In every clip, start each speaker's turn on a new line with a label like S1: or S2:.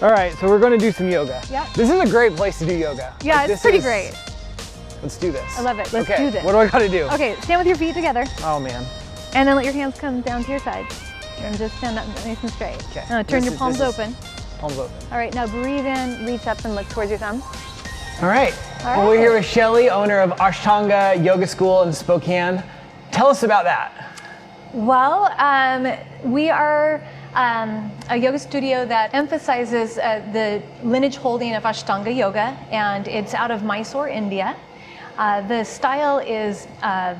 S1: All right, so we're going to do some yoga.
S2: Yeah.
S1: This is a great place to do yoga.
S2: Yeah, it's pretty great.
S1: Let's do this.
S2: I love it. Let's
S1: okay,
S2: do this.
S1: What do I got to do?
S2: Okay, stand with your feet together.
S1: Oh, man.
S2: And then let your hands come down to your sides. And just stand up nice and straight.
S1: Okay.
S2: Now turn your palms open.
S1: Palms open.
S2: All right, now breathe in, reach up and look towards your thumb.
S1: All right. Well, we're here with Shelley, owner of Ashtanga Yoga School in Spokane. Tell us about that.
S2: Well, we are a yoga studio that emphasizes the lineage holding of Ashtanga Yoga, and it's out of Mysore, India. The style is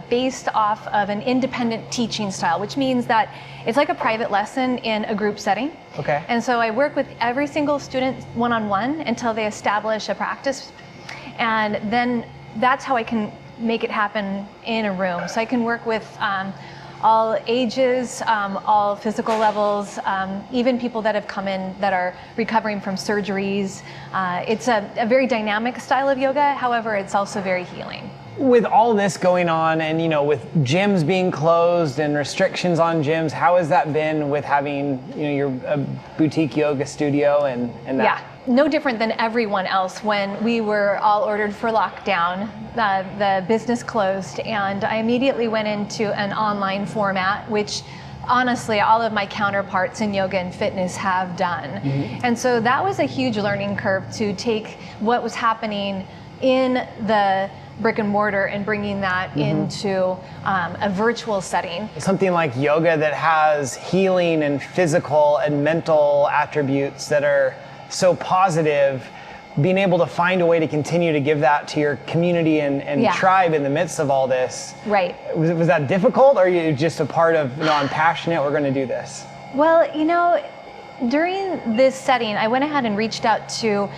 S2: based off of an independent teaching style, which means that it's like a private lesson in a group setting.
S1: Okay.
S2: And so I work with every single student one-on-one until they establish a practice. And then that's how I can make it happen in a room. So I can work with all ages, all physical levels, even people that have come in that are recovering from surgeries. It's a very dynamic style of yoga, however, it's also very healing.
S1: With all this going on and, with gyms being closed and restrictions on gyms, how has that been with having, your boutique yoga studio and that?
S2: Yeah, no different than everyone else. When we were all ordered for lockdown, the business closed, and I immediately went into an online format, which honestly all of my counterparts in yoga and fitness have done. Mm-hmm. And so that was a huge learning curve to take what was happening in the brick and mortar and bringing that into a virtual setting.
S1: Something like yoga that has healing and physical and mental attributes that are so positive, being able to find a way to continue to give that to your community and tribe in the midst of all this.
S2: Right.
S1: Was that difficult, or are you just a part of, I'm passionate, we're going to do this?
S2: Well, during this setting, I went ahead and reached out to,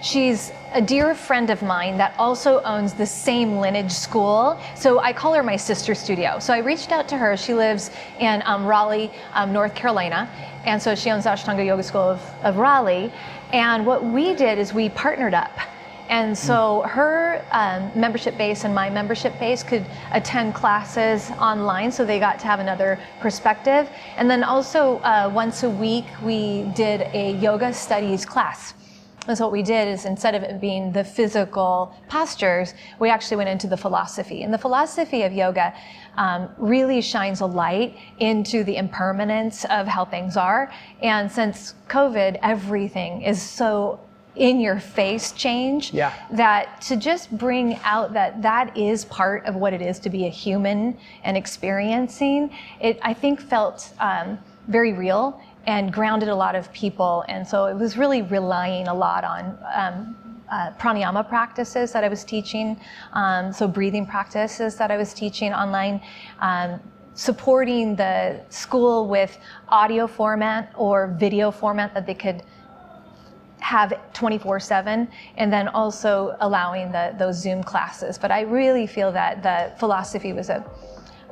S2: she's a dear friend of mine that also owns the same lineage school. So I call her my sister studio. So I reached out to her. She lives in Raleigh, North Carolina. And so she owns the Ashtanga Yoga School of Raleigh. And what we did is we partnered up. And so her membership base and my membership base could attend classes online, so they got to have another perspective. And then also once a week, we did a yoga studies class. And so what we did is, instead of it being the physical postures, we actually went into the philosophy. And the philosophy of yoga really shines a light into the impermanence of how things are. And since COVID, everything is so in your face change, that to just bring out that is part of what it is to be a human and experiencing it, I think felt very real and grounded a lot of people. And so it was really relying a lot on pranayama practices that I was teaching, so breathing practices that I was teaching online, supporting the school with audio format or video format that they could have 24/7, and then also allowing those Zoom classes. But I really feel that the philosophy was a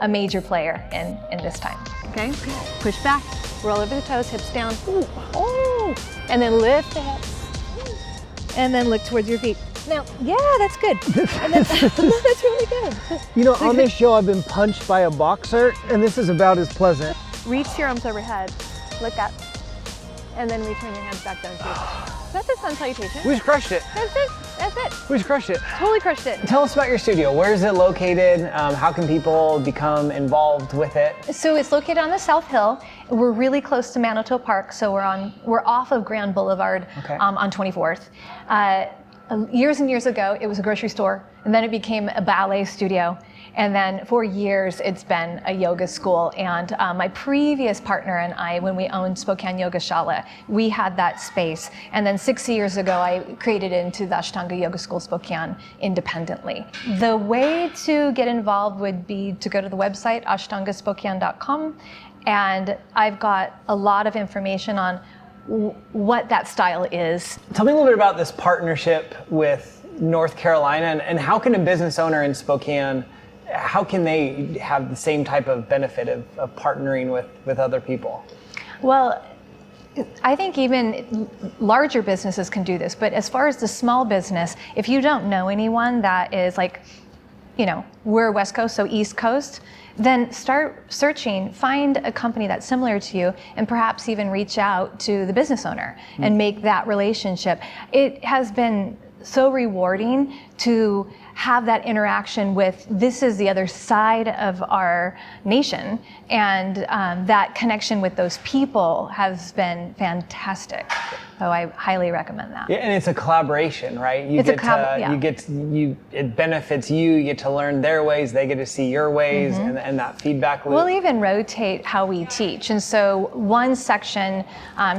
S2: major player in this time. Okay, push back, roll over the toes, hips down, and then lift the hips, and then look towards your feet. Now, that's good. And then, that's really good.
S1: On this show, I've been punched by a boxer, and this is about as pleasant.
S2: Reach your arms overhead, look up, and then return your hands back down to your chest. That's a sun salutation.
S1: We just crushed it.
S2: That's it. That's it.
S1: We just crushed it.
S2: Totally crushed it.
S1: Tell us about your studio. Where is it located? How can people become involved with it?
S2: So it's located on the South Hill. We're really close to Manitou Park, so we're off of Grand Boulevard on 24th. Years and years ago, it was a grocery store, and then it became a ballet studio. And then for years, it's been a yoga school. And my previous partner and I, when we owned Spokane Yoga Shala, we had that space. And then 6 years ago, I created it into the Ashtanga Yoga School Spokane independently. The way to get involved would be to go to the website, ashtangaspokane.com. And I've got a lot of information on what that style is.
S1: Tell me a little bit about this partnership with North Carolina, and how can a business owner in Spokane, how can they have the same type of benefit of partnering with other people?
S2: Well, I think even larger businesses can do this, but as far as the small business, if you don't know anyone that is like we're West Coast, so East Coast, then start searching, find a company that's similar to you, and perhaps even reach out to the business owner and make that relationship. It has been so rewarding to have that interaction with, this is the other side of our nation, and that connection with those people has been fantastic. So I highly recommend that.
S1: Yeah, and it's a collaboration, right? It benefits you. You get to learn their ways. They get to see your ways, and that feedback loop.
S2: We'll even rotate how we teach, and so one section,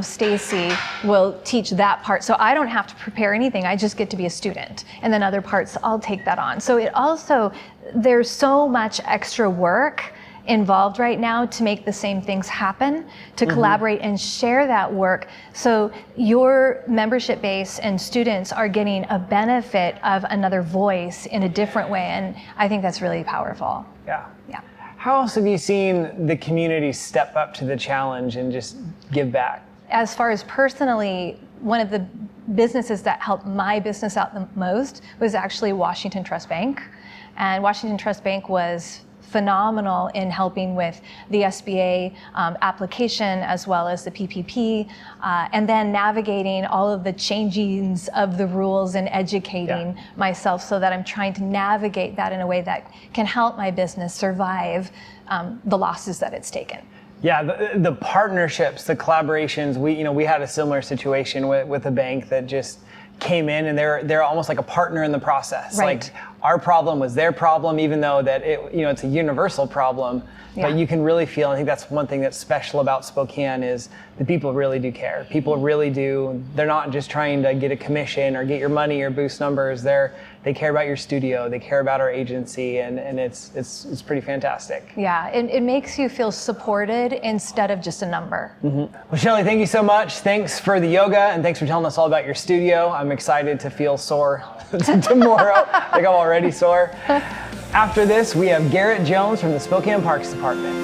S2: Stacy will teach that part. So I don't have to prepare anything. I just get to be a student, and then other parts I'll take that on. So there's so much extra work involved right now to make the same things happen, to collaborate and share that work, so your membership base and students are getting a benefit of another voice in a different way, and I think that's really powerful.
S1: Yeah.
S2: Yeah.
S1: How else have you seen the community step up to the challenge and just give back?
S2: As far as personally, one of the businesses that helped my business out the most was actually Washington Trust Bank, and Washington Trust Bank was phenomenal in helping with the SBA application as well as the PPP, and then navigating all of the changings of the rules and educating myself so that I'm trying to navigate that in a way that can help my business survive the losses that it's taken.
S1: Yeah, the partnerships, the collaborations. We had a similar situation with a bank that just came in, and they're almost like a partner in the process.
S2: Right.
S1: Like our problem was their problem, even though that it's a universal problem. But you can really feel, I think that's one thing that's special about Spokane, is the people really do care. People really do. They're not just trying to get a commission or get your money or boost numbers. They care about your studio. They care about our agency, and it's pretty fantastic.
S2: Yeah, it makes you feel supported instead of just a number.
S1: Well, Shelley, thank you so much. Thanks for the yoga, and thanks for telling us all about your studio. I'm excited to feel sore tomorrow. I think I'm already sore. After this, we have Garrett Jones from the Spokane Parks Department.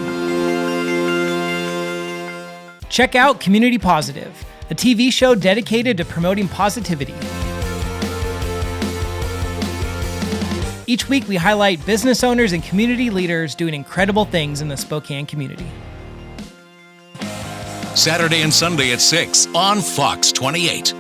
S3: Check out Community Positive, a TV show dedicated to promoting positivity. Each week, we highlight business owners and community leaders doing incredible things in the Spokane community.
S4: Saturday and Sunday at 6 on Fox 28.